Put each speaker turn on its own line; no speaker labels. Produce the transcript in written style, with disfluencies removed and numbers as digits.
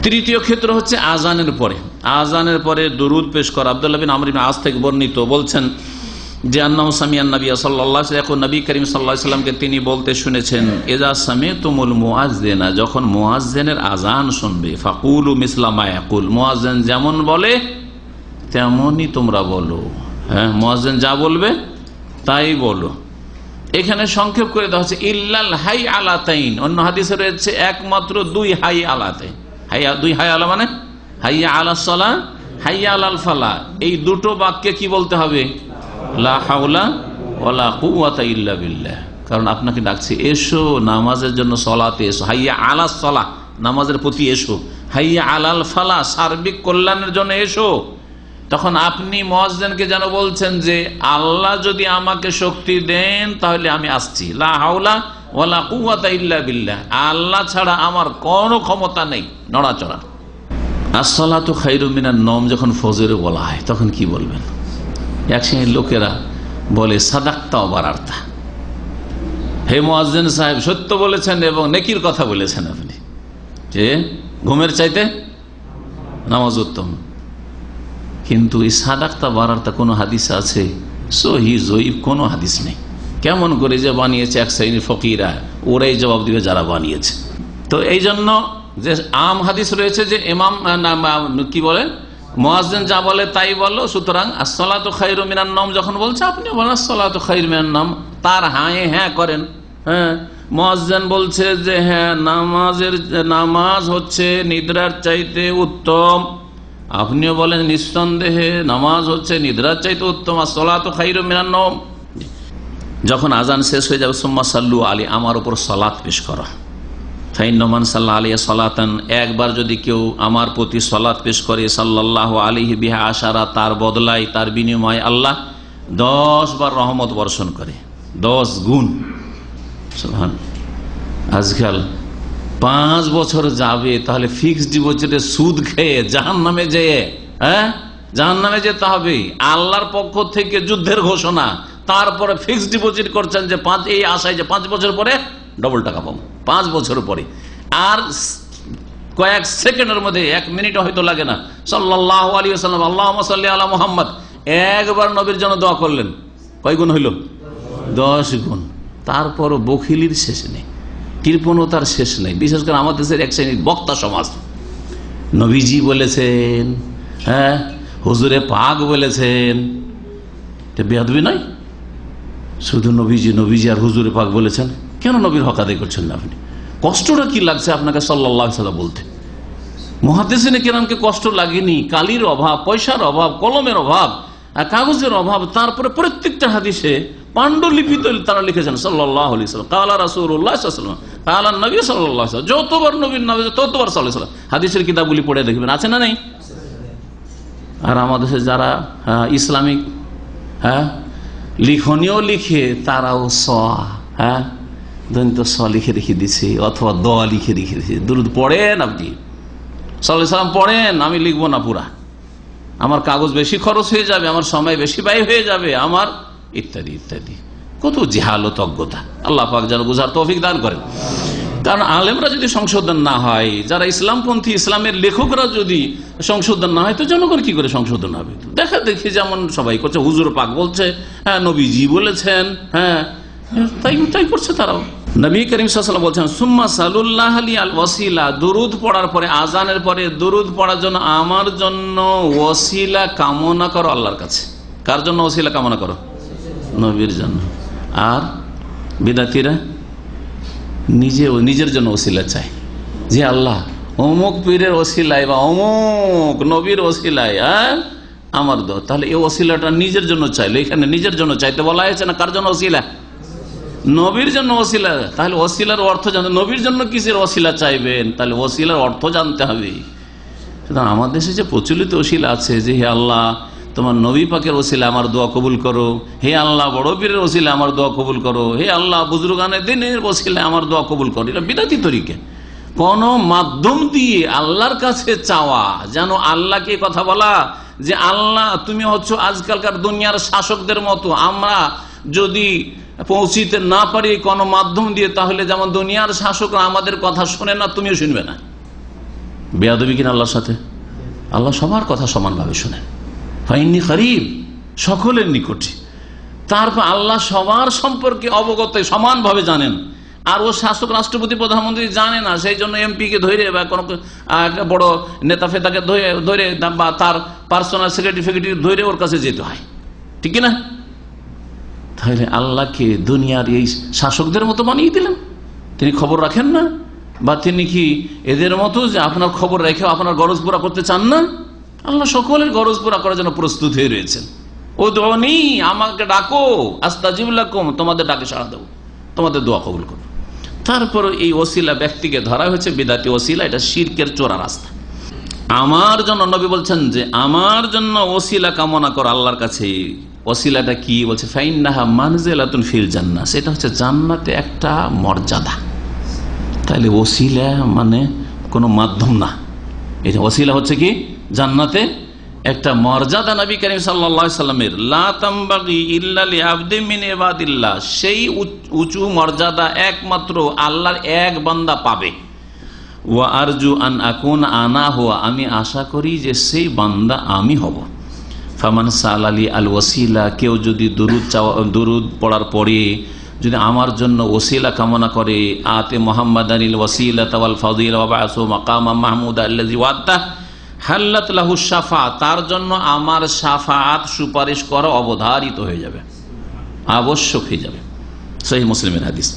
তৃতীয় ক্ষেত্র হচ্ছে আজানের পরে। আজানের পরে দরুদ পেশ করা। আব্দুল্লাহ বিন আমর ইবনে আস থেকে বর্ণিত, বলছেন যে আন্নাহু সামিআন নবী সাল্লাল্লাহু আলাইহি ওয়াসাল্লাম, নবী করিম সাল্লাল্লাহু আলাইহি ওয়াসাল্লামকে তিনি বলতে শুনেছেন, ইযা সামি'তুমুল মুআজ্জিনা, যখন মুআজ্জিনের আজান শুনবে, ফাকুলু মিসলা মা ইয়াকুল, মুআজ্জিন যেমন বলে তেমনই তোমরা বলো। হ্যাঁ, মুআজ্জিন যা বলবে তাই বলো। এখানে সংক্ষেপ করে দেওয়া হচ্ছে ইল্লাল হাই আলাতাইন। অন্য হাদিসে রয়েছে একমাত্র দুই হাই আলাতে। দুই হাই আলা মানে হাইয়া আলাস সালাহ, হাইয়া আলাল ফালাহ। এই দুটো বাক্যে কি বলতে হবে? লা হাওলা ওয়ালা কুওয়াতা ইল্লা বিল্লাহ। কারণ আপনাকে ডাকছে এসো নামাজের জন্য, সলাতে এসো। হাইয়া আলাস সালাহ, নামাজের প্রতি এসো। হাইয়া আলাল ফালাহ, সার্বিক কল্যাণের জন্য এসো। তখন আপনি মুয়াজ্জিনকে যেন বলছেন যে আল্লাহ যদি আমাকে শক্তি দেন তাহলে আমি আসছি। লা হাওলা ওয়ালা কুওয়াতা ইল্লা বিল্লাহ, আল্লাহ ছাড়া আমার কোনো ক্ষমতা নেই নড়াচড়া। আসসালাতু খায়রুম মিনান নওম যখন ফজরে বলা হয় তখন কি বলবেন? এক শ্রেণীর লোকেরা বলে সাদাক্তা ওয়া বারারতা, হে মুয়াজ্জিন সাহেব সত্য বলেছেন এবং নেকির কথা বলেছেন আপনি, যে ঘুমের চাইতে নামাজ উত্তম। কিন্তু এই সাদাক্তা বারারতা কোনো হাদিস আছে? সহি জয়ীফ কোনো হাদিস নেই। কেমন করে যে বানিয়েছে এক শ্রেণীর ফকিরা, ওরাই জবাব দিবে যারা বানিয়েছে। তো এই জন্য যে আম হাদিস রয়েছে যে ইমাম কি বলে, মুয়াজ্জিন যা বলে তাই বলো। সুতরাং আসসালাতু খায়রুম মিনান নওম যখন বলছে আপনি বলেন আসসালাতু খায়রুম মিনান নওম, তার হ্যাঁ করেন। হ্যাঁ, মুয়াজ্জিন বলছে যে হ্যাঁ নামাজ হচ্ছে নিদ্রার চাইতে উত্তম, আপনিও বলেন নিঃসন্দেহে নামাজ হচ্ছে নিদ্রার চাইতে উত্তম। আসসালাতু খায়রুম মিনান নওম। যখন আজান শেষ হয়ে যাবে সুম্মা সাল্লু আলী, আমার উপর সালাত পেশ করা। ফাইন্নামান সাল্লা আলাইহি সালাতান, একবার যদি কেউ আমার প্রতি সালাত পেশ করে, সাল্লাল্লাহু আলাইহি বিহা আশারা, তার বদলায় তার বিনিময়ে আল্লাহ 10 বার রহমত বর্ষণ করে, 10 গুণ। সুবহান। আজকাল 5 বছর যাবে তাহলে ফিক্সড ডিপোজিটে সুদ খেয়ে জাহান্নামে যেয়ে, জাহান্নামে যেতে হবে। আল্লাহর পক্ষ থেকে যুদ্ধের ঘোষণা, তারপরে ফিক্সড ডিপোজিট করছেন যে এই আশায় যে 5 বছর পরে ডবল টাকা পাবো, 5 বছর পরে। আর কয়েক সেকেন্ডের মধ্যে, 1 মিনিট হয়তো লাগে না, সাল্লাল্লাহু আলাইহি ওয়াসাল্লাম আল্লাহুম্মা সাল্লি আলা মুহাম্মদ, একবার নবীর জন্য দোয়া করলেন, কয় গুণ হইল? 10 গুণ। তারপরও বখিলির শেষ নেই, কৃপণতার শেষ নেই। বিশেষ করে আমাদের দেশের এক শ্রেণীর বক্তা সমাজ, নবীজি বলেছেন, হ্যাঁ হুজুরে পাক বলেছেন, বেয়াদবি নয়? শুধু নবীজি আর হুজুরে পাক বলেছেন, কেন নবীর হক আদায় করছেন না আপনি? কষ্টটা কি লাগছে আপনাকে সাল্লাল্লাহু আলাইহি ওয়াসাল্লাম বলতে? মুহাদ্দিসিনে কেরামকে কষ্ট লাগেনি? কালির অভাব, পয়সার অভাব, কলমের অভাব, কাগজের অভাব। তারপরে প্রত্যেকটা হাদিসে পাণ্ডুলিপিতে তারা লিখেছেন সাল্লাল্লাহু আলাইহি ওয়াসাল্লাম, কালা রাসূলুল্লাহ সাল্লাল্লাহু আলাইহি ওয়াসাল্লাম, কালা নবী সাল্লাল্লাহু আলাইহি ওয়াসাল্লাম। যতবার নবীর নামে ততবার সাল্লাল্লাহু আলাইহি ওয়াসাল্লাম। হাদিসের কিতাবগুলি পড়ে দেখবেন, আছে না নেই? আর আমাদের যারা ইসলামিক লিখনীয় লিখে, তারাও দন্ত স লিখে রেখে দিছে, অথবা দোয়া লিখে রেখে দিছে। দুরূদ পড়েন আপনি, সাল্লাল্লাহু আলাইহি ওয়াসাল্লাম পড়েন, আমি লিখবো না পুরা, আমার কাগজ বেশি খরচ হয়ে যাবে, আমার সময় বেশি ব্যয় হয়ে যাবে আমার, ইত্যাদি ইত্যাদি। কত জাহালত, অজ্ঞতা। আল্লাহ পাক যেন বুঝার তৌফিক দান করেন। কারণ আলেমরা যদি সংশোধন না হয়, যারা ইসলামপন্থী, ইসলামের লেখকরা যদি সংশোধন না হয়, তো জনগণ কি করে সংশোধন হবে? দেখা দেখি যেমন সবাই করছে, হুজুর পাক বলছে, হ্যাঁ নবীজি বলেছেন, হ্যাঁ তাই করছে তারাও। নবী করিম সাল্লাল্লাহু আলাইহি ওয়াসাল্লাম বলছেন সুম্মা সাল্লাল্লাহু আলাইহি আল ওয়াসিলা, দরুদ পড়ার পরে, আজানের পরে দরুদ পড়ার জন্য আমার জন্য ওয়াসিলা কামনা করো আল্লাহর কাছে। কার জন্য ওয়াসিলা কামনা করো? নবীর জন্য। আর বিদাতীরা নিজের জন্য ওসিলা চাই, যে আল্লাহ অমুক পীরের ওসিলায় বা অমুক নবীর ওসিলায় আমার দোয়া। তাহলে এই ওসিলাটা নিজের জন্য চাইলো, এখানে নিজের জন্য চাইতে বলা হয়েছে না? কার জন্য ওসিলা? নবীর জন্য ওসিলা। তাহলে ওসিলার অর্থ জানতে, নবীর জন্য কিসের ওসিলা চাইবেন, তাহলে ওসিলার অর্থ জানতে হবে। সুতরাং আমাদের দেশে যে প্রচলিত ওসিলা আছে যে হে আল্লাহ তোমার নবী পাকের ওসিলা আমার দোয়া কবুল করো, হে আল্লাহ বড় পীরের ওসিলা আমার দোয়া কবুল করো, হে আল্লাহ বুজুর্গানে দিনের ওসিলা আমার দোয়া কবুল করো, এটা বিদাতি তরিকা। কোন মাধ্যম দিয়ে আল্লাহর কাছে চাওয়া, যেন আল্লাহকে কথা বলা যে আল্লাহ তুমি হচ্ছ আজকালকার দুনিয়ার শাসকদের মতো, আমরা যদি পৌঁছিতে না পারি কোন মাধ্যম দিয়ে, তাহলে যেমন দুনিয়ার শাসকরা আমাদের কথা শোনে না, তুমিও শুনবে না। বেয়াদবি কিনা আল্লাহর সাথে? আল্লাহ সবার কথা সমানভাবে শোনেন, ফাইন্নি করিব, সকলের নিকটে। তারপর আল্লাহ সবার সম্পর্কে অবগত, সমানভাবে জানেন। আর ও শাসক, রাষ্ট্রপতি, প্রধানমন্ত্রী জানে না, সেই জন্য এমপি কে ধরে বা কোনো একটা বড় নেতা ফেতাকে ধরে বা তার পার্সোনাল সেক্রেটারি ধরে ওর কাছে যেতে হয়, ঠিক না? তাহলে আল্লাহকে দুনিয়ার এই শাসকদের মতো বানিয়ে দিলেন। তিনি খবর রাখেন না, বা তিনি কি এদের মতো যে আপনার খবর রেখে আপনার গরজ পুরা করতে চান না? আল্লাহ সকলের গরজ পুরা করার জন্য প্রস্তুত হয়ে রয়েছেন। উদউনি, আমাকে ডাকো, আস্তাজিব লাকুম, তোমাদের ডাকে সাড়া দেবো, তোমাদের দোয়া কবুল করবো। তারপর এই ওসিলা ব্যক্তিকে ধরা হয়েছে বিদাতি ওসিলা, এটা শিরকের চোরা রাস্তা। আমার জন্য নবী বলছেন যে আমার জন্য ওসিলা কামনা কর আল্লাহর কাছে। ওসিলাটা কি বলছে? ফাইন্নাহা মানজিলাতুন ফিল জান্নাহ, সেটা হচ্ছে জান্নাতে একটা মর্যাদা। তাহলে ওসিলা মানে কোনো মাধ্যম না, এটা ওসিলা হচ্ছে কি জান্নাতে একটা মর্যাদা। নবী করিম সাল্লাল্লাহু আলাইহি সাল্লামের লা তামবাগি ইল্লা লিআবদিন মিন ইবাদিল্লাহ, সেই উঁচু মর্যাদা একমাত্র আল্লাহর এক বান্দা পাবে। ওয়া আরজু আন আকুন আনা হুয়া, আমি আশা করি যে সেই বান্দা আমি হব। ফামান সালালি আল ওসিলা, কেউ যদি দুরুদ পড়ার পরে যদি আমার জন্য ওসিলা কামনা করে, আতে মুহাম্মাদানিল ওয়াসিলাতা ওয়াল ফাদিলা ওয়া বা'সু মাকামাম মাহমুদা আল্লাযী ওয়া'আদতা হাল্লাত লাহু শাফাআত, তার জন্য আমার শাফাআত, সুপারিশ করা অবধারিত হয়ে যাবে, আবশ্যক হয়ে যাবে। সহিহ মুসলিমের হাদিস।